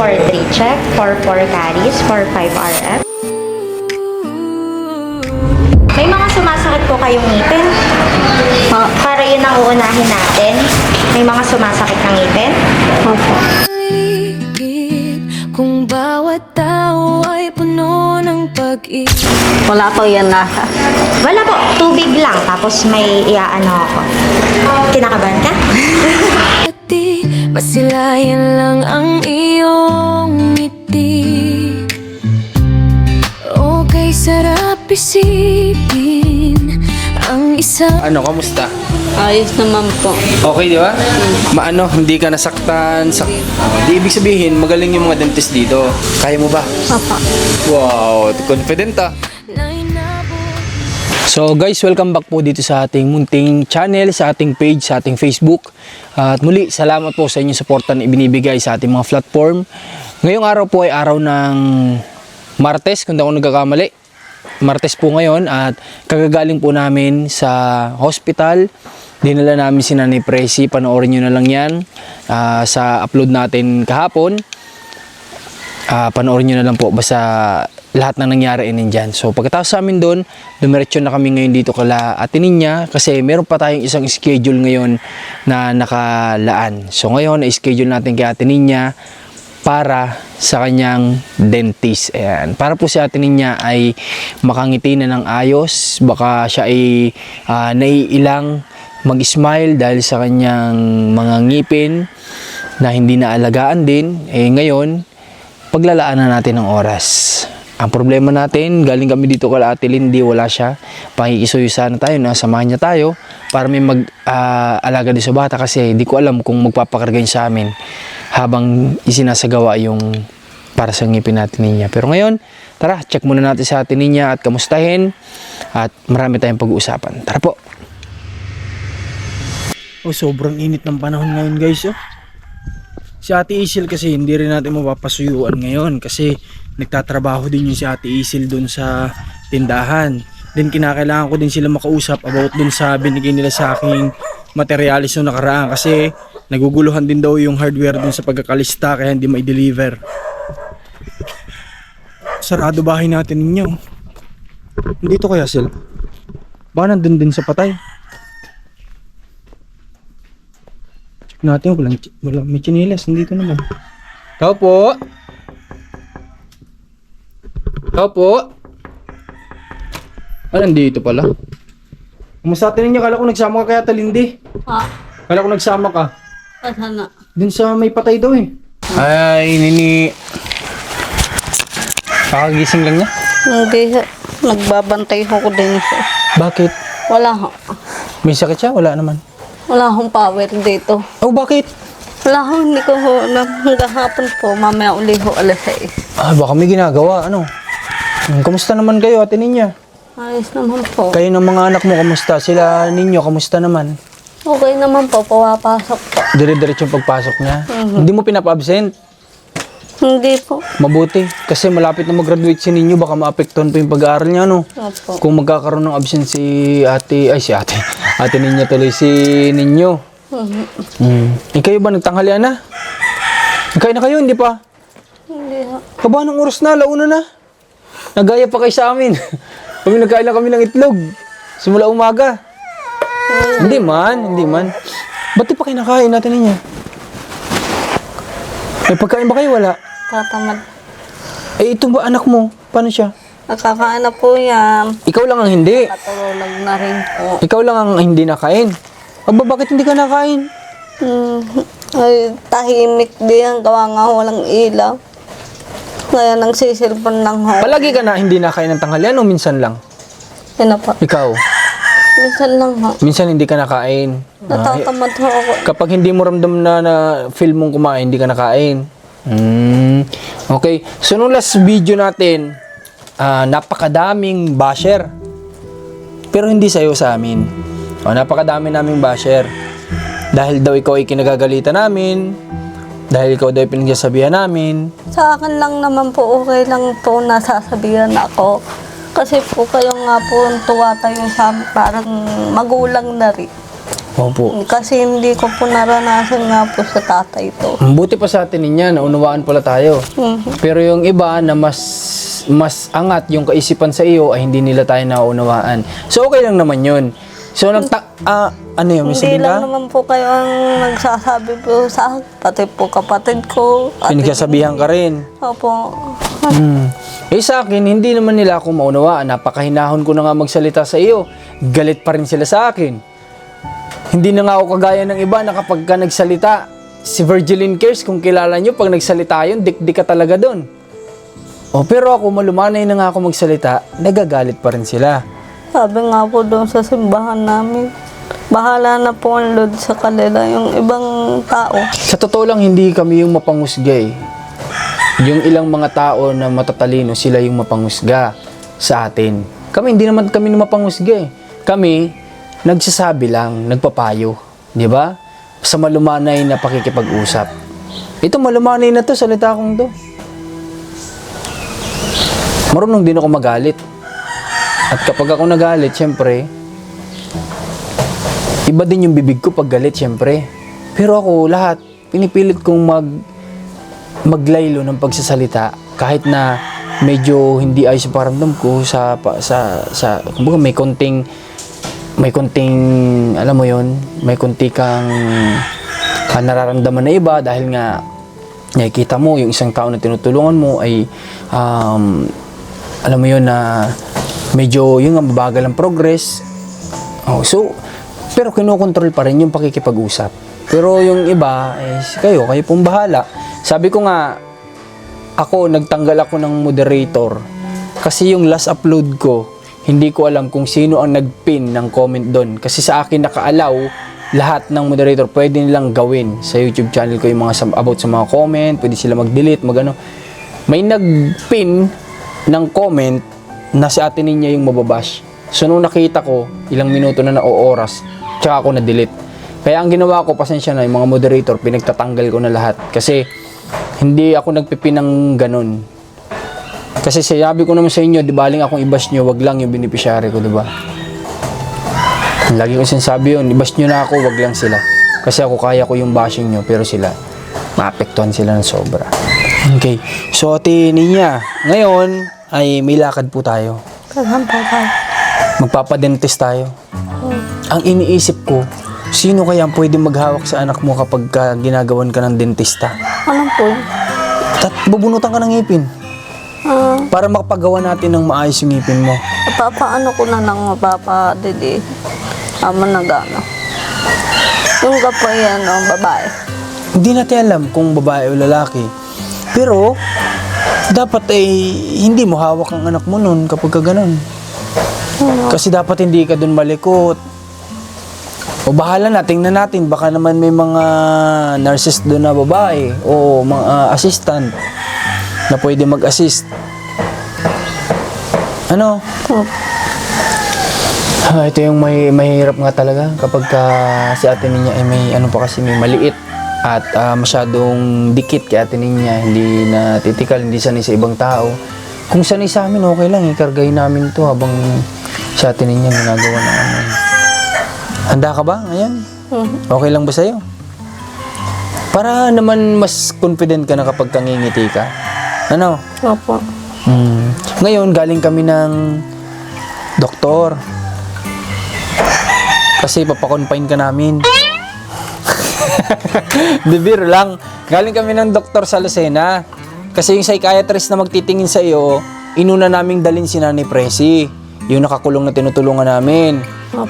4-3 check, 4-4 carries, 4-5 RF. May mga sumasakit po kayong ngipin? Para yun ang uunahin natin. May mga sumasakit ng ngipin? Opo. Kung bawat tao ay puno ng pag-ibig. Wala po yan nasa. Wala po, tubig lang. Tapos may iaano ako. Kinakabahan ka? At di masilayan lang ang iyong ngiti. Okay, sarap isipin ang isang Kamusta? Ayos naman po. Okay, di ba? Hindi ka nasaktan. Di ibig sabihin, magaling yung mga dentist dito. Kaya mo ba? Papa. Wow, confident ah. So guys, welcome back po dito sa ating munting channel, sa ating page, sa ating Facebook. At muli, salamat po sa inyong suporta na ibinibigay sa ating mga platform. Ngayong araw po ay araw ng Martes, kung di ako nagkakamali. Martes po ngayon at kagagaling po namin sa hospital. Dinala namin si Nanay Presi, panoorin nyo na lang yan sa upload natin kahapon. Panoorin nyo na lang po basta lahat ng nangyari nandyan. So pagkatapos sa amin doon, dumiretso na kami ngayon dito kala Ate Ninya kasi meron pa tayong isang schedule ngayon na nakalaan. So ngayon, na-schedule natin kay Ate Ninya para sa kanyang dentist. Ayan. Para po si Ate Ninya ay makangiti na ng ayos. Baka siya ay naiilang mag-smile dahil sa kanyang mga ngipin na hindi naalagaan din. Ngayon, paglalaanan natin ng oras. Ang problema natin, galing kami dito kala Ate Lindy, wala siya. Pakikisuyo sana tayo, samahan niya tayo para may mag-alaga din sa bata kasi di ko alam kung magpapakarga yun sa amin habang isinasagawa yung para sa ngipin natin niya. Pero ngayon, tara, check muna natin sa Ate Ninya at kamustahin at marami tayong pag-uusapan. Tara po! Sobrang init ng panahon ngayon guys. Si Ate Isil kasi hindi rin natin mapapasuyuan ngayon kasi nagtatrabaho din yung si Ate Isil dun sa tindahan. Then kinakailangan ko din sila makausap about dun sa binigay nila sa aking materialis nung nakaraan kasi naguguluhan din daw yung hardware dun sa pagkakalista kaya hindi mai-deliver. Sarado bahay natin ninyo. Dito kaya sila? Baka nandun din sa patay. Check natin, walang may chinilas, nandito naman. Tao po! Tao po! Nandito pala. Kumusta Ate Ninya? Kala ko nagsama ka kaya Talindi. Kala ko nagsama ka. Sana. Dun sa may patay daw eh. Ay, Nini. Kakagising lang niya? Hindi. Nagbabantay ko din siya. Bakit? Wala ho. May sakit siya? Wala naman. Wala akong power dito. Oh, bakit? Wala ho. Hindi ko ho. Hanggang hapon po. Mamaya uli ho alas 6. Baka may ginagawa. Kamusta naman kayo Ate Ninya? Ayos naman po. Kayo ng mga anak mo, kamusta? Sila ninyo, kamusta naman? Okay naman po. Pumapasok po. Dire-diretso yung pagpasok niya? Hindi mo pinapa-absent? Hindi po. Mabuti. Kasi malapit na mag-graduate si ninyo, baka maapektuhan pa yung pag-aaral niya, Opo. Kung magkakaroon ng absent si Ate Ninya tuloy si ninyo. Kayo ba nagtanghalian na? Kayo na kayo, hindi pa? Hindi ho. Kaba ng oras na, launa na. Nagaya pa kayo sa amin. Kami nagkain lang kami ng itlog. Simula umaga. Hindi man. Ba't di pa kayo nakain natin ninyo? May pagkain ba kayo? Wala. Tatamad. Ito ba anak mo? Paano siya? Nakakain na po yan. Ikaw lang ang hindi. Patulog na rin po. Ikaw lang ang hindi nakain. Bakit hindi ka nakain? Ay, tahimik din. Gawa nga walang ilaw. Kaya nagsisilpon lang ho. Palagi ka na hindi nakain ng tanghalian o minsan lang? Yan na po. Ikaw? Minsan lang ho. Minsan hindi ka nakain. Natatamad ho ako. Kapag hindi mo ramdam na feel mong kumain, hindi ka nakain. Okay. So, nung last video natin, napakadaming basher. Pero hindi sa'yo sa amin. Napakadami naming basher. Dahil daw ikaw ay kinagagalitan namin. Dahil ikaw daw ay pinagsasabihan namin. Sa akin lang naman po, okay lang po nasasabihan ako. Kasi po kayo nga po tuwata yung sa parang magulang na rin. Opo. Kasi hindi ko po naranasan nga po sa tatay to. Buti pa sa atin niya, naunawaan pala tayo. Pero yung iba na mas angat yung kaisipan sa iyo ay hindi nila tayo naunawaan. So okay lang naman yun. So ano yun, may Hindi sabihin lang ka? naman po kayo ang nagsasabi po sa akin. Pati po kapatid ko. Pinagsasabihan ka rin. Opo. Eh sa akin, hindi naman nila ako maunawaan. Napakahinahon ko na nga magsalita sa iyo. Galit pa rin sila sa akin. Hindi na nga ako kagaya ng iba na kapag ka nagsalita, si Virgilin Cares, kung kilala nyo, pag nagsalita yun, dik-dik ka talaga doon. Pero ako, malumanay na nga ako magsalita, nagagalit pa rin sila. Sabi nga po doon sa simbahan namin, bahala na po ang load sa kanila yung ibang tao. Sa totoo lang, hindi kami yung mapangusga eh. Yung ilang mga tao na matatalino, sila yung mapangusga sa atin. Kami, hindi naman kami mapangusga eh. Kami, nagsasabi lang, nagpapayo. Di ba? Sa malumanay na pakikipag-usap. Ito, malumanay na to, salita kong to. Marunong din ako magalit. At kapag ako nagalit, syempre, iba din yung bibig ko pag galit, syempre. Pero ako, lahat, pinipilit kong maglaylo ng pagsasalita kahit na medyo hindi ayos yung paramdam ko kumbaga may konting alam mo yon, may konti kang nararamdaman na iba dahil nga nakikita mo yung isang tao na tinutulungan mo ay alam mo yon na medyo yung mabagal ang progress. Pero kinokontrol pa rin yung pakikipag-usap. Pero yung iba kayo pong bahala. Sabi ko nga, ako, nagtanggal ako ng moderator. Kasi yung last upload ko, hindi ko alam kung sino ang nag-pin ng comment doon. Kasi sa akin naka-allow lahat ng moderator. Pwede nilang gawin sa YouTube channel ko yung mga about sa mga comment. Pwede sila mag-delete, mag-ano. May nag-pin ng comment na si Ate Ninya yung mababash. So nung nakita ko, ilang minuto na oras, tsaka ako na-delete. Kaya ang ginawa ko, pasensya na, yung mga moderator, pinagtatanggal ko na lahat. Kasi hindi ako nagpipin ng ganun. Kasi sabi ko naman sa inyo, di baling akong i-bash nyo, wag lang yung beneficiary ko, di ba? Lagi ko sinasabi yun, i-bash nyo na ako, wag lang sila. Kasi ako kaya ko yung bashing nyo, pero sila, maapektuhan sila ng sobra. Okay, so Ate Ninya, ngayon ay may lakad po tayo. Magpapadentist tayo. Ang iniisip ko, sino kaya ang pwede maghawak sa anak mo kapag ginagawan ka ng dentista? Ano po? Bubunutan ka ng ngipin. Para makapagawa natin ng maayos yung ngipin mo. Papaano ko na ng mapapadidi? Nagano. Yung kapoy babae. Hindi natin alam kung babae o lalaki. Pero, dapat hindi mo hawak ang anak mo nun kapag ka ganun. Kasi dapat hindi ka dun malikot. O bahala na, tingnan natin. Baka naman may mga nurses doon na babae o mga assistant na pwede mag-assist. Ano? Ito yung mahirap nga talaga kapag si Ate Ninya ay may kasi may maliit at masyadong dikit kay Ate Ninya, hindi na titikal, hindi sanay sa ibang tao. Kung sanay sa amin, okay lang, ikargay namin to habang si Ate Ninya ginagawa namin. Handa ka ba ngayon? Okay lang ba sa'yo? Para naman mas confident ka na kapag kangingiti ka. Ano? Opo. Ngayon, galing kami ng doktor. Kasi papakonfine ka namin. Bibiro lang. Galing kami ng doktor sa Lucena. Kasi yung psychiatrist na magtitingin sa iyo, inuna naming dalhin si Nanay Presi. Yung nakakulong na tinutulungan namin.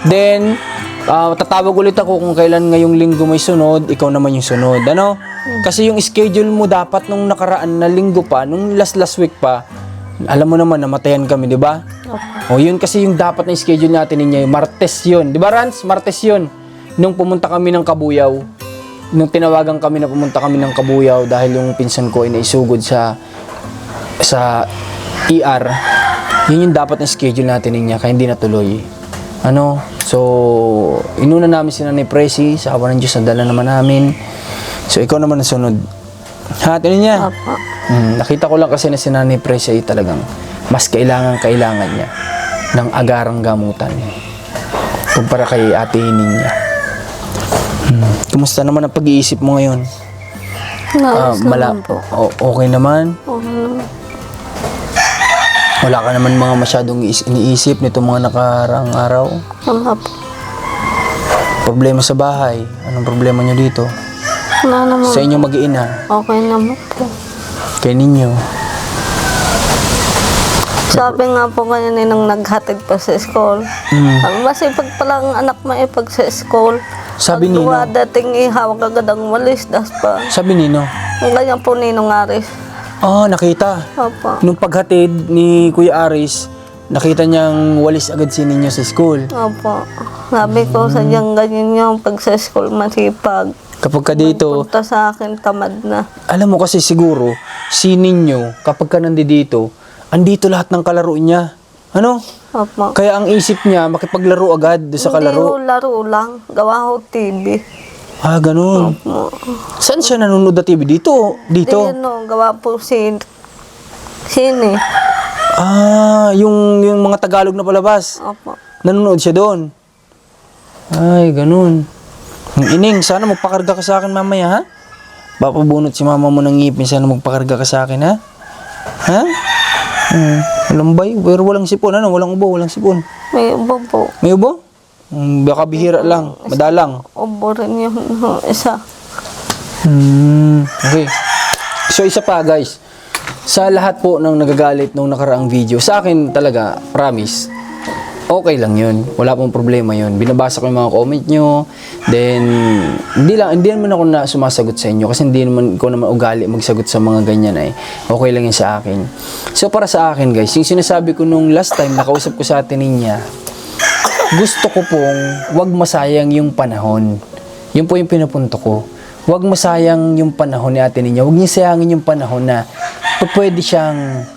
Then, tatawag ulit ako kung kailan ngayong linggo may sunod, ikaw naman yung sunod. Ano? Kasi yung schedule mo dapat nung nakaraan na linggo pa, nung last week pa, alam mo naman, namatayan kami, di ba? O yun kasi yung dapat na schedule natin niya, yung Martes yun. Di ba, Rans? Martes yun. Nung pumunta kami ng Kabuyaw, nung tinawagan kami na pumunta kami ng Kabuyaw dahil yung pinsan ko ay naisugod sa ER, yun yung dapat na schedule natin niya, kaya hindi natuloy. Ano? So, inuna namin si Nanay Presi, sa awa ng Diyos, nadala naman namin. So, ikaw naman ang sunod. Ha, tinan niya. Nakita ko lang kasi na si Nanay Presi ay talagang mas kailangan niya ng agarang gamutan kumpara kay Ate Ninya. Kumusta naman ang pag-iisip mo ngayon? Naayos naman po. Okay naman? Okay naman. Wala ka naman mga masyadong iniisip nito mga nakaraang araw? Wala po. Problema sa bahay? Anong problema nyo dito? Wala naman. Sa inyong mag-iina? Okay naman po. Kay ninyo? Sabi nga po kanina nung naghatid pa sa school. Masipag pala ang anak maipag sa school. Sabi nino? Dating ihawag agad ang walis, das pa. Sabi nino? Ang ganyan po Ninong Aris. Nakita. Opo. Nung paghatid ni Kuya Aris, nakita niyang walis agad si ninyo sa school. Opo. Sabi ko, sadyang ganyan yung pag sa school masipag. Kapag ka dito, Punta sa akin, tamad na. alam mo kasi siguro, si ninyo, kapag ka nandito, andito lahat ng kalaro niya. Ano? Opo. Kaya ang isip niya, makipaglaro agad doon sa Hindi kalaro. ho laro lang. Gawa ho TV. Ganun. Opo. Saan siya nanonood na TV? Dito? Dito? Di ano, gawa po sine. Yung mga Tagalog na palabas. Opo. Nanonood siya doon. Ay, ganun. Ining, sana magpakarga ka sa akin mamaya, ha? Papabunot si mama mo ng ngipin, sana magpakarga ka sa akin, ha? Ha? Lambay, pero walang sipon, ano? Walang ubo, walang sipon. May ubo po. May ubo? Baka bihira lang, madalang. Ubo rin yung isa. Okay. So, isa pa, guys. Sa lahat po ng nagagalit nung nakaraang video, sa akin talaga, promise, okay lang yun. Wala pong problema yun. Binabasa ko yung mga comment nyo. Then, hindi naman ako na sumasagot sa inyo kasi hindi naman ko naman ugali magsagot sa mga ganyan ay. Okay lang yun sa akin. So, para sa akin guys, yung sinasabi ko nung last time nakausap ko sa atin niya, gusto ko pong wag masayang yung panahon. Yun po yung pinapunto ko. Wag masayang yung panahon ni Ate Ninya. Wag niya sayangin yung panahon na pwede siyang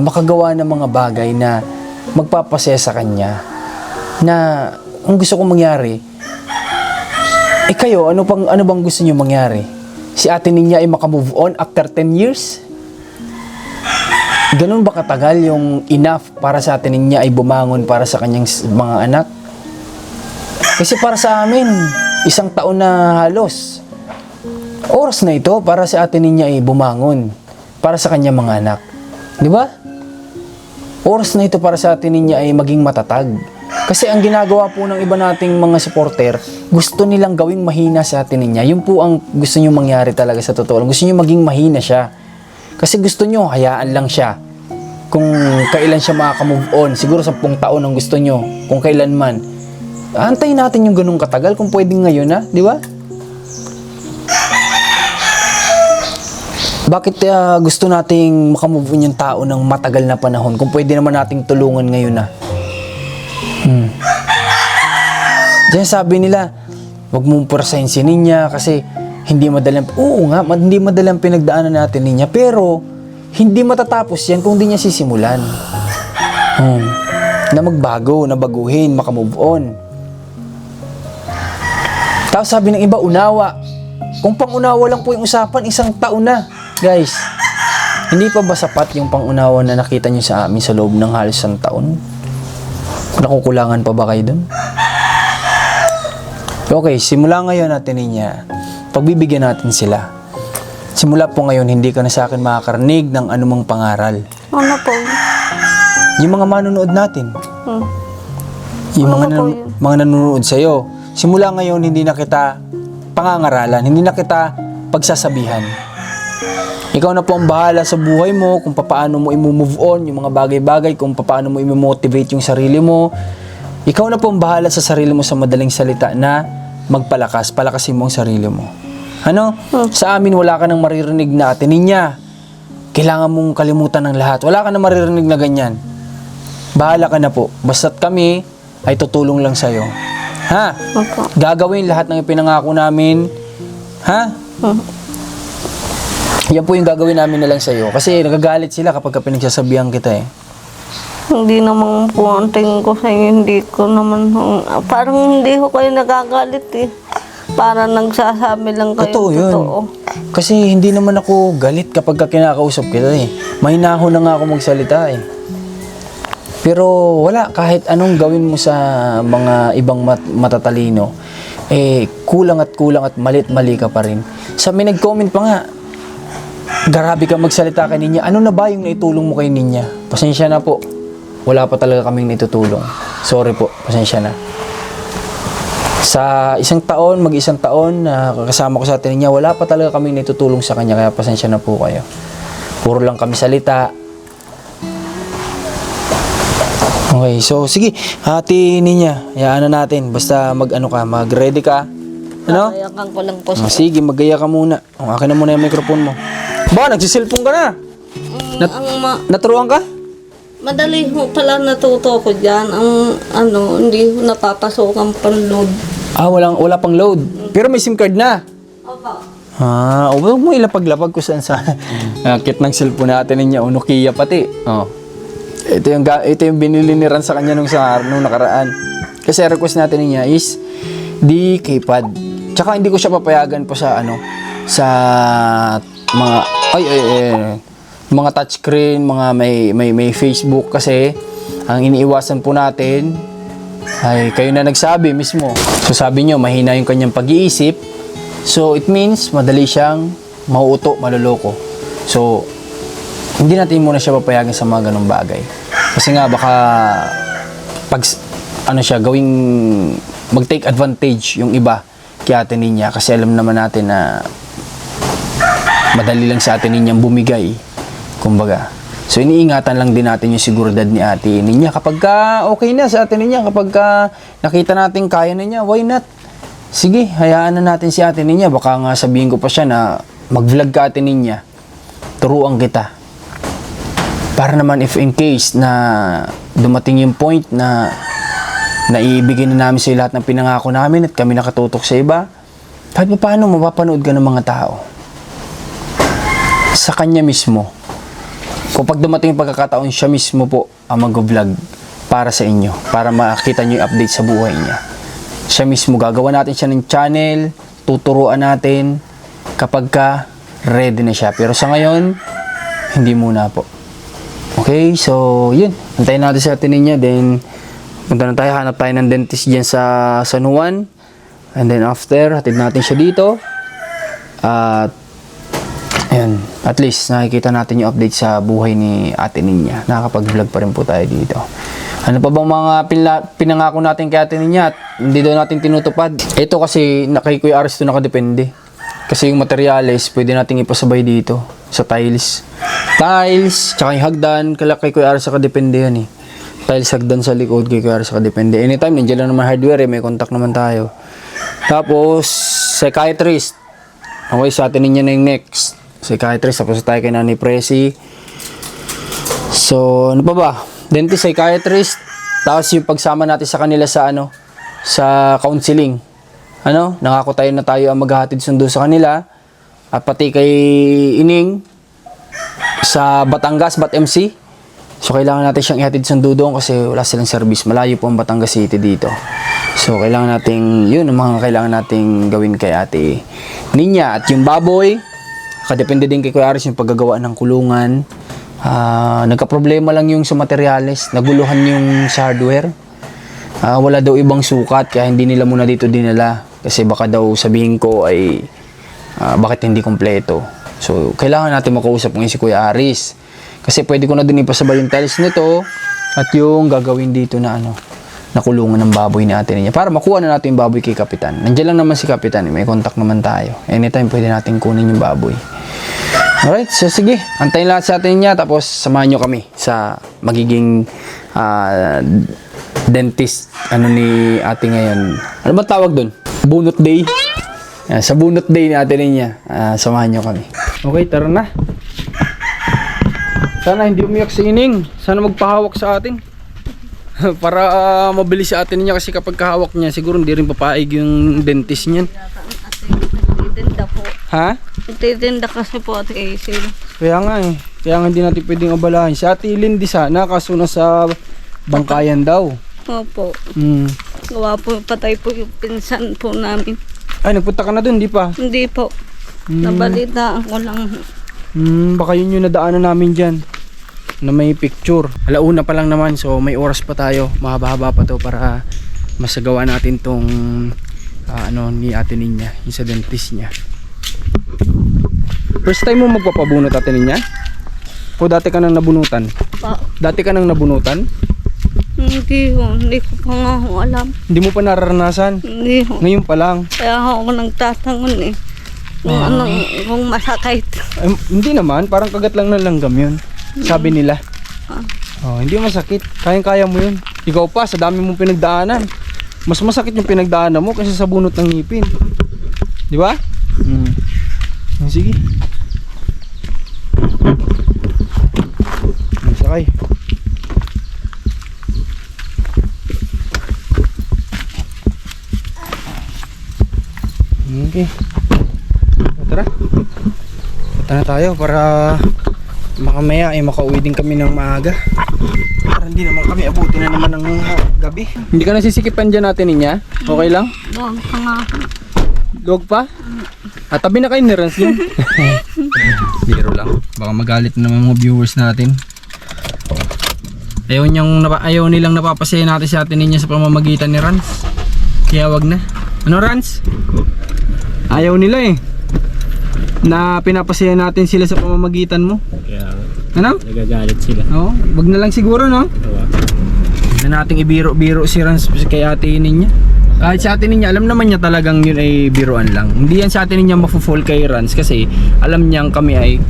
makagawa ng mga bagay na magpapasaya sa kanya na ang gusto kong mangyari kayo, ano bang gusto niyo mangyari? Si Ate Ninya ay makamove on after 10 years? Ganun ba katagal yung enough para sa Ate Ninya ay bumangon para sa kanyang mga anak? Kasi para sa amin, 1 taon na halos. Oras na ito para sa Ate Ninya ay bumangon para sa kanyang mga anak. Di ba? Oras na ito para sa Ate Ninya ay maging matatag. Kasi ang ginagawa po ng iba nating mga supporter, gusto nilang gawing mahina sa Ate Ninya. Yun po ang gusto nyo mangyari talaga sa totoo lang. Gusto nyo maging mahina siya. Kasi gusto nyo, hayaan lang siya. Kung kailan siya makaka-move on. Siguro 10 taon ang gusto nyo. Kung kailan man. Antayin natin yung ganung katagal kung pwedeng ngayon na. Di ba? Bakit gusto nating makamove on yung tao ng matagal na panahon kung pwede naman nating tulungan ngayon na? Diyan sabi nila, wag mong purasahin si Ninya kasi hindi madalang, hindi madalang pinagdaanan natin Ninya, pero hindi matatapos yan kung hindi niya sisimulan. Na magbago, na baguhin, makamove on. Tapos sabi ng iba, unawa. Kung pang-unawa lang po yung usapan, 1 taon na. Guys, hindi pa ba sapat yung pang-unawa na nakita nyo sa amin sa loob ng halos 1 taon? Nakukulangan pa ba kayo dun? Okay, simula ngayon natin niya, pagbibigyan natin sila. Simula po ngayon, hindi ka na sa akin makakarinig ng anumang pangaral. Ano po? Yung mga manonood natin, yung Ano po yun? mga nanonood sa'yo, simula ngayon, hindi na kita pangangaralan, hindi na kita pagsasabihan. Ikaw na po ang bahala sa buhay mo, kung paano mo i-move on, yung mga bagay-bagay, kung paano mo i-motivate yung sarili mo. Ikaw na po ang bahala sa sarili mo sa madaling salita na magpalakas, palakasin mo ang sarili mo. Ano? Sa amin, wala ka nang maririnig na Ate Ninya. Kailangan mong kalimutan ng lahat. Wala ka nang maririnig na ganyan. Bahala ka na po. Basta't kami ay tutulong lang sa'yo. Ha? Opo. Gagawin lahat ng ipinangako namin. Ha? Yan po yung gagawin namin na lang sa'yo. Kasi nagagalit sila kapag pinagsasabihan kita eh. Hindi naman po ang tingin ko sa inyo, hindi ko naman, parang hindi ko kayo nagagalit eh. Para nagsasabi lang kayo Totoo yun. Kasi hindi naman ako galit kapag kinakausap kita eh. Mahinahon na nga ako magsalita eh. Pero wala, kahit anong gawin mo sa mga ibang matatalino, kulang at mali ka pa rin. Sa may nag-comment pa nga, grabe ka magsalita kay Ninya. Ano na ba yung naitulong mo kay Ninya? Pasensya na po. Wala pa talaga kaming naitutulong. Sorry po, pasensya na. Sa isang taon, mag-isang taon na kasama ko sa Ate Ninya, wala pa talaga kaming naitutulong sa kanya. Kaya pasensya na po kayo. Puro lang kami salita. Okay, so sige, Ate Ninya, hayaan na natin. Basta mag-ready ka. Ano? Kakayakan ko lang po sa... Sige, mag-gaya ka muna. Akin na muna yung microphone mo. Ba, nagsiselfone ka na. Naturuan ka? Madali ho pala natuto ko dyan. Hindi ho napapasok ang pan-load. Wala pang load. Pero may SIM card na. Opo. Huwag mo ilapag-lapag ko saan sa kit ng cellphone natin niya. Nokia pati. Ito yung binili ni Ran sa kanya nung nakaraan. Kasi request natin niya is di keypad. Tsaka hindi ko siya papayagan pa sa sa mga mga touchscreen, mga may Facebook kasi ang iniiwasan po natin ay kayo na nagsabi mismo. So sabi nyo, mahina yung kanyang pag-iisip. So it means madali siyang mauuto, maloloko. So hindi natin muna siya papayagan sa mga ganung bagay. Kasi nga baka pag gawing mag-take advantage yung iba kay Ate Ninya kasi alam naman natin na madali lang sa Ate Ninya bumigay. Kumbaga. So iniingatan lang din natin yung seguridad ni Ate Ninya. Kapag okay na sa Ate Ninya, kapag nakita natin kaya na niya, why not? Sige, hayaan na natin si Ate Ninya. Baka nga sabihin ko pa siya na mag-vlog ka Ate Ninya. Turuan kita. Para naman if in case na dumating yung point na naibigay na namin sa lahat ng pinangako namin at kami nakatutok sa iba, kahit pa paano mapapanood ka ng mga tao. Sa kanya mismo. Kapag dumating yung pagkakataon, siya mismo po ang mag-vlog para sa inyo. Para makita nyo yung update sa buhay niya. Siya mismo, gagawa natin siya ng channel, tuturuan natin kapag ready na siya. Pero sa ngayon, hindi muna po. Okay, so yun. Antayin natin sa Ate Ninya. Then, punta na tayo. Hanap tayo ng dentist dyan sa San Juan. And then after, hatid natin siya dito. At ayan, at least nakikita natin yung update sa buhay ni Ate Ninya. Nakakapag-vlog pa rin po tayo dito. Ano pa bang mga pinangako natin kay Ate Ninya at hindi daw natin tinutupad? Ito kasi kay Kuya Aris ito nakadepende. Kasi yung materials pwede nating ipasabay dito sa tiles. Tiles, tsaka yung hagdan, kay Kuya Aris nakadepende yan eh. Tiles, hagdan sa likod kay Kuya Aris nakadepende. Anytime, nandiyan lang naman hardware eh, may contact naman tayo. Tapos, psychiatrist. Okay, sa Ate Ninya na yung next. Psychiatrist, tapos tayo kay Nanay Presi. So, ano pa ba? Dentist, psychiatrist. Tapos yung pagsama natin sa kanila sa sa counseling. Nangako tayo na tayo ang maghahatid sundo sa kanila. At pati kay Ining sa Batangas, BatMC. So, kailangan natin siyang ihatid sundo doon kasi wala silang service. Malayo po ang Batangas City dito. So, kailangan nating, yun ang mga kailangan nating gawin kay Ate Ninya. At yung baboy, kadepende din kay Kuya Aris yung paggagawa ng kulungan. Nagka-problema lang yung sa materials. Naguluhan yung sa hardware. Wala daw ibang sukat kaya hindi nila muna dito dinala. Kasi baka daw sabihin ko ay bakit hindi kompleto. So, kailangan natin makausap ngayon si Kuya Aris. Kasi pwede ko na din ipasabay yung tiles nito at yung gagawin dito na nakulungan ng baboy ni Ate Ninya. Para makuha na natin yung baboy kay Kapitan. Nandiyan lang naman si Kapitan. May contact naman tayo. Anytime pwede natin kunin yung baboy. Alright, so sige. Antayin lahat sa Ate Ninya. Tapos samahan nyo kami sa magiging dentist ni Ate ngayon. Ano ba tawag dun? Bunot day? Sa bunot day ni Ate Ninya. Samahan nyo kami. Okay, tara na. Sana hindi umiyak si Ining. Sana magpahawak sa atin. Para mabilis sa Ate Ninya kasi kapag kahawak niya siguro hindi rin papaig yung dentist niyan. Titinda po. Ha? Titinda kasi po Ate Aisel. Kaya nga eh. Kaya nga hindi natin pwedeng abalahin. Si Ate Lindy sana kaso nasa bangkayan daw. Opo. Gawa po, patay po yung pinsan po namin. Ay, nagpunta ka na dun, di pa? Hindi po. Nabalitaan ko lang. Baka yun yung nadaanan namin dyan. Na may picture. Alauna pa lang naman, so may oras pa tayo. Mahaba-haba pa to para masagawa natin tong ni Ate Ninya, yung sa dentist niya. First time mo magpapabunot, Ate Ninya? O dati ka nang nabunutan? Dati ka nang nabunutan? Hindi ko pa nga ho alam. Hindi mo pa nararanasan? Hindi ho. Ngayon pa lang? Kaya ako nagtatangon eh. Kung masakit. Hindi naman, parang kagat lang ng langgam yun. Sabi nila. Hindi masakit. Kayang-kaya mo yun. Ikaw pa, sa dami mong pinagdaanan. Mas masakit yung pinagdaanan mo kasi sa bunot ng ngipin. Di ba? Sige. Sakay. Okay. Tara. Punta na tayo para makamaya ay makauwi din kami ng maaga. Para hindi naman kami abutin na naman ng gabi. Hindi ka nasisikipan dyan natin niya? Okay lang? Doon pa nga. Dog pa? At tabi na kayo ni Rans yun. Biro lang. Baka magalit na naman mga viewers natin. Ayaw nilang napapasaya natin sa atin niya sa pamamagitan ni Rans. Kaya wag na. Ano Rans? Ayaw nila eh. Na pinapasaya natin sila sa pamamagitan mo. Kaya Ano? nagagalit sila. Oo, wag na lang siguro no? Na nating ibiro-biro si Rans kay Ate Ninya. Kahit sa Ate Ninya, alam naman niya talagang yun ay biruan lang. Hindi yan sa Ate Ninya mafo-fall kay Rans kasi alam niyang kami ay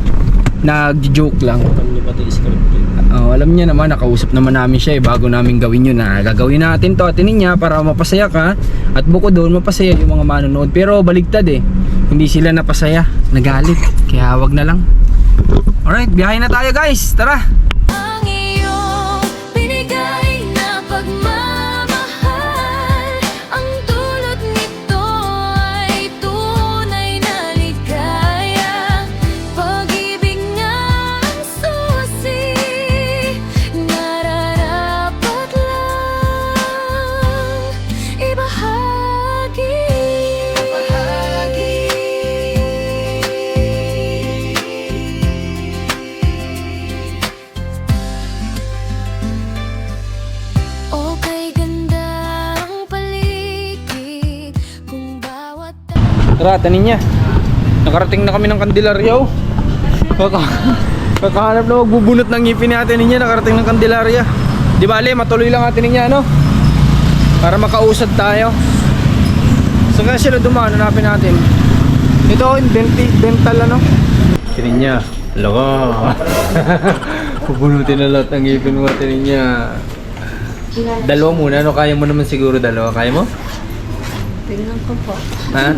nag-joke lang. Alam niyo pati script. Alam niya naman, nakausap naman namin siya bago namin gawin yun na gagawin natin to Ate Ninya para mapasaya ka at bukod doon mapasaya yung mga manonood. Pero baligtad eh, hindi sila napasaya, nagalit, kaya wag na lang. Alright, biyahe na tayo guys, tara! Ang iyong binigay na pagmamahal, ang dulot nito ay tunay na ligaya. Pag-ibig nga ang susi, nararapat lang ibahagi. Okay, ganda ang paligid kung bawat Tara, Ate Ninya, nakarating na kami ng Candelaria oh. Kakahanap na magbubunot ng ngipin ni Ate Ninya, nakarating ng Candelaria. Di bale, matuloy lang Ate Ninya, ano? Para makausad tayo. So kaya sila dumaan, hanapin natin. Ito, dental ano? Ate Ninya, loko. Pubunutin na lahat ng ngipin mo, Ate Ninya. Dalawa muna, no? Kaya mo naman siguro dalawa. Kaya mo? Tingnan ko po. Ha?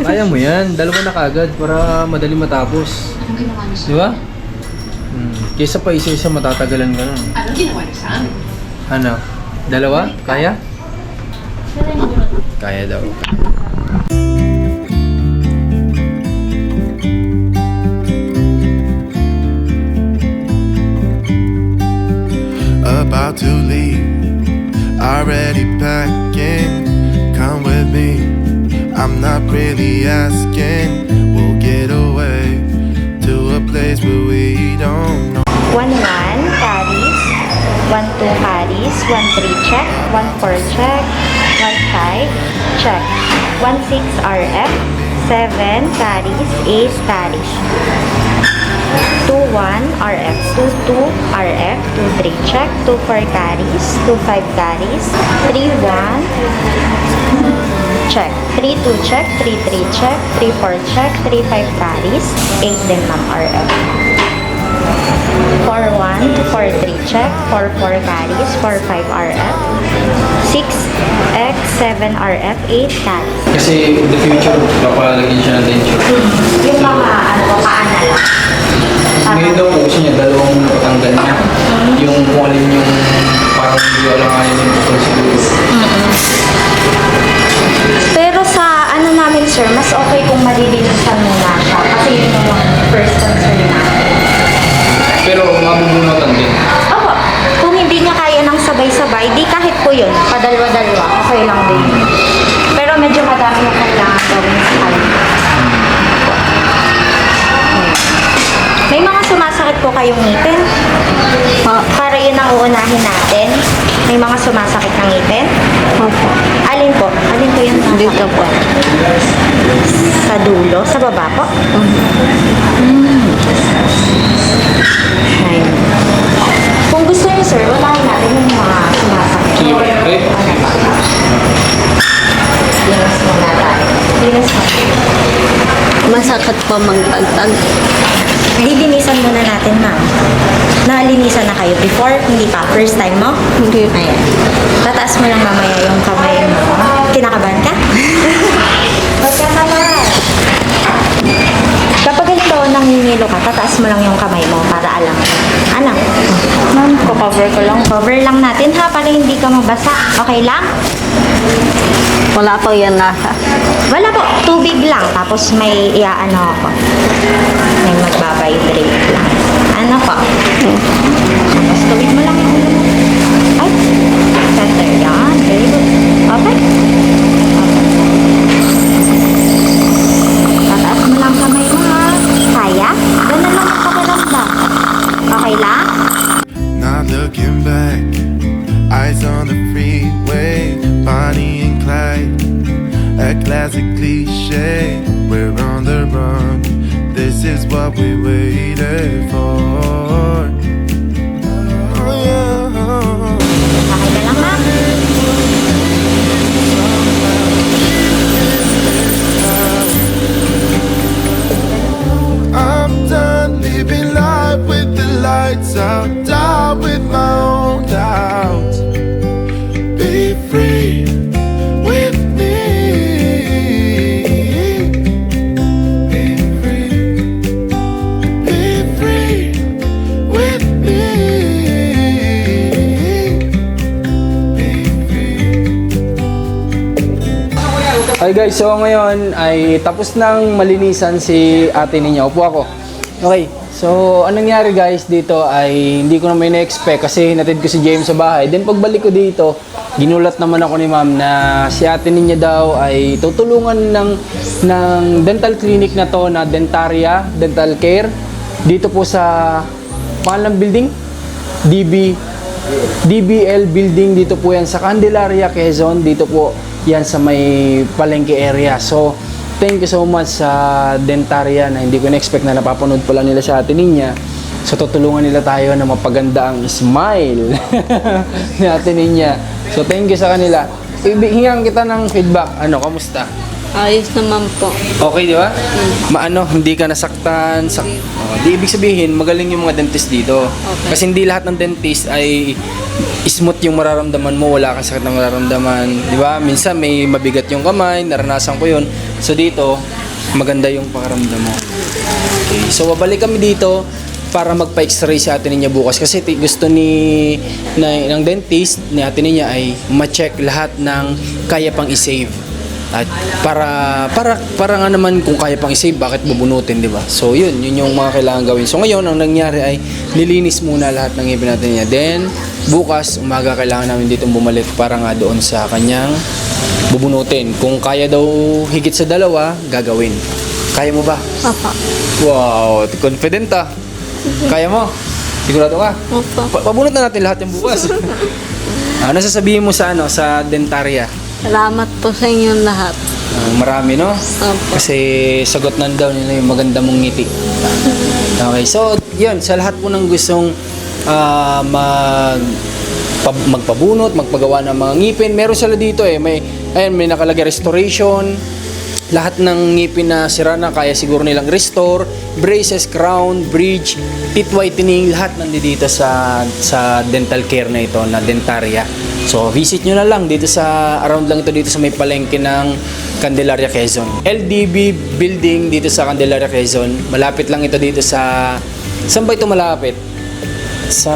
Kaya mo yan. Dalawa na kagad para madali matapos. Di ba? Kesa pa isa-isa matatagalan ka nun. Ano ginawa niya sa amin? Ano? Dalawa? Kaya? Kaya daw. About to leave, already packing. Come with me, I'm not really asking. We'll get away to a place where we don't know. 1-1 carries, 1-2 carries, 1-3 check, 1-4 check, 1-5 check, 1-6 RF, 7 carries, 8 carries, 2-1 RF, 2-2 RF, 2-3 check, 2-4 carries, 2-5 carries, 3-1 check, 3-2 check, 3-3 check, 3-4 check, 3-5 carries, 8 din ma'am RF. 4-1 to 4-3 check, 4-4 carries, 4-5 RF, 6X, 7 RF, 8 carries. Kasi in the future, papalagyan siya ng denture. Yung mga paana lang. Ngayon daw po kasi niya, dalawang napatanggal niya. Yung kung alin yung parang hindi alanganin yung bukol siguro. Pero sa ano namin sir, mas okay kung malilinisan muna siya. Kasi yun yung first concern namin. Pero mabubunutan din. Opo, kung hindi niya kaya ng sabay-sabay, di kahit po yun, padalwa-dalwa, okay lang din. Pero medyo madami yung kailangan gawin sa kanya. May mga sumasakit po kayong ngipin? Para yun ang uunahin natin. May mga sumasakit ng ngipin? Opo. Alin po? Alin po yun? Dito po. Sa dulo, sa baba po? Ayun. Kung gusto niyo sir, walahin natin yung mga sumasakit. Linis muna tayo. Linis mo. Masakit pa magtagtag. Lilinisan muna natin, ma'am. Nalinisan na kayo before? Hindi pa? First time mo? Hindi. Ayan. Tataas mo lang mamaya yung kamay mo. Kinakabahan ka? Huwag ka naman. Kapag halimbawa nangingilo ka, tataas mo lang yung kamay mo para alam mo. Ano? Ma'am, cover ko lang. Cover lang natin ha, para hindi ka mabasa. Okay lang? Wala po yan nasa. Wala po, tubig lang. Tapos may iaano ako. May magbabibrate lang. Ano po? Tapos tubig mo lang yung ulo mo. Ay, center yan. Very good. Okay? Tataas mo lang kamay mo ha. Kaya? Doon na lang ang pakiramdam. Okay lang? Not looking back, eyes on the freeway, Bonnie and Clyde, a classic cliche. We're on the run, this is what we waited for. Oh, yeah. Okay ka lang ha? I'm done living life with the lights out, die with my own doubts. Be free with me. Be free. Be free with me. Be free. Hi guys, so ngayon ay tapos nang malinisan si ate ninyo. Upo ako. Okay, so anong nangyari guys dito ay hindi ko na may na-expect kasi hinatid ko si James sa bahay. Then pagbalik ko dito, ginulat naman ako ni ma'am na si ate niya daw ay tutulungan ng dental clinic na to na Dentaria Dental Care. Dito po sa pangalang building? DBL building, dito po yan sa Candelaria, Quezon. Dito po yan sa may Palengke area. So, thank you so much sa Dentaria na hindi ko na-expect na napapanood pala nila sa atin niya. So, tutulungan nila tayo na mapaganda ang smile ni atin niya. So, thank you sa kanila. Hingan kita ng feedback. Ano, kamusta? Ayos naman po. Okay, di ba? Maano, hindi ka nasaktan. Di ibig sabihin, magaling yung mga dentist dito. Okay. Kasi hindi lahat ng dentist ay smooth yung mararamdaman mo, wala kang sakit na mararamdaman. Di ba? Minsan may mabigat yung kamay, naranasan ko yun. So dito, maganda yung pakaramdam mo. Okay. So babalik kami dito para magpa-x-ray sa atin niya bukas kasi gusto ng dentist ni atin niya ay ma-check lahat ng kaya pang i-save. At para nga naman kung kaya pang i-save, bakit bubunutin, di ba? So yun yung mga kailangan gawin. So ngayon ang nangyari ay nilinis muna lahat ng ngipin natin niya. Then bukas umaga kailangan namin dito bumalik para nga doon sa kanyang bubunutin. Kung kaya daw higit sa 2, gagawin. Kaya mo ba? Papa. Wow, confident ah. Kaya mo? Sigurado ka? Opo. Pabunot na natin lahat yung bukas. Ano sasabihin mo sa sa Dentaria? Salamat po sa inyong lahat. Marami, no? Opo. Kasi sagot na daw nila yung maganda mong ngiti. Okay, so yun, sa lahat po ng gustong magpabunot, magpagawa ng mga ngipin, meron sila dito eh. May nakalagay restoration, lahat ng ngipin na sira na kaya siguro nilang restore, braces, crown, bridge, teeth whitening, lahat nandito sa dental care na ito na Dentaria. So visit nyo na lang dito sa around lang ito dito sa may palengke ng Candelaria, Quezon. LDB building dito sa Candelaria, Quezon. Malapit lang ito dito sa saan ba ito malapit? Sa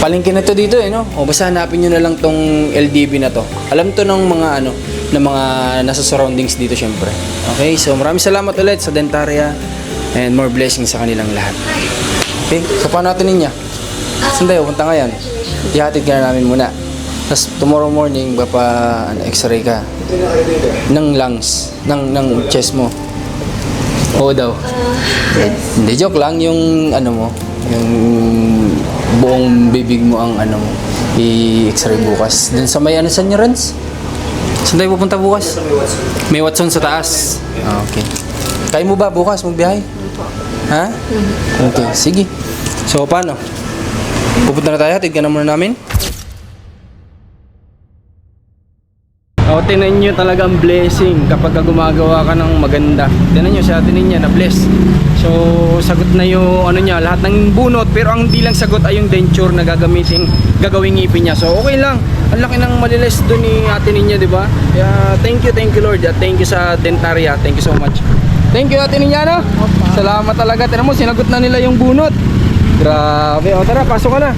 palengke na ito dito eh, no? O basta hanapin nyo na lang tong LDB na to. Alam to ng mga ng mga nasa surroundings dito syempre. Okay, so maraming salamat ulit sa Dentaria and more blessings sa kanilang lahat. Okay, so paano natin niya? Saan tayo? Punta ngayon. Ihatid ka na namin muna. Tapos tomorrow morning, x-ray ka. Ng lungs. Ng chest mo. Oo daw. Hindi, joke lang. Yung mo. Yung buong bibig mo ang mo. i-x-ray bukas. Dun sa may ano sa inyo, Renz? Saan tayo pupunta bukas? May Watson sa taas. Ah, okay. Kaya mo ba bukas magbiyahe? Ha? Okay, sige. So, paano? Pupunta na tayo, hatid ka na muna namin. O, tinan nyo talagang blessing kapag gumagawa ka ng maganda. Tinan nyo, sa atin niya na-bless. So, sagot na yung ano niya, lahat ng bunot. Pero ang di lang sagot ay yung denture na gagawing ngipin niya. So, okay lang. Ang laki ng maliles doon ni ate niya, di ba? Kaya, thank you Lord. At thank you sa Dentaria. Thank you so much. Thank you ate niya, no? Salamat talaga. Tinan mo, sinagot na nila yung bunot. Grabe. O, tara, pasok ka na.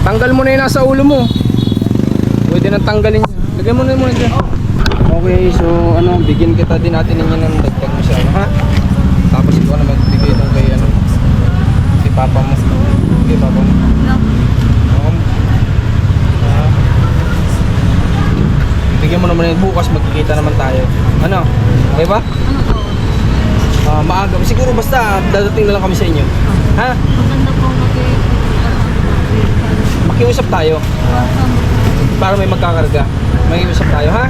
Tanggal mo na yung nasa ulo mo. Pwede nang tanggalin niya. Lagyan mo na muna dyan. Okay, so ano, bigyan kita din natin ninyo ng dagdag mo siya, ano, ha? Tapos ito na magbigay doon kay ano, kay papa mo. Kay papa mo. Bigyan mo naman yung bukas, magkikita naman tayo. Ano? Okay ba? Maaga. Siguro basta dadating na lang kami sa inyo. Ha? Makiusap tayo. Para may magkakarga. Makiusap tayo, ha?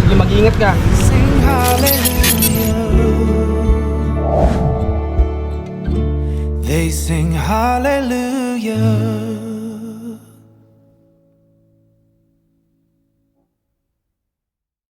Sige, mag-iingat ka. Sing hallelujah. They sing hallelujah.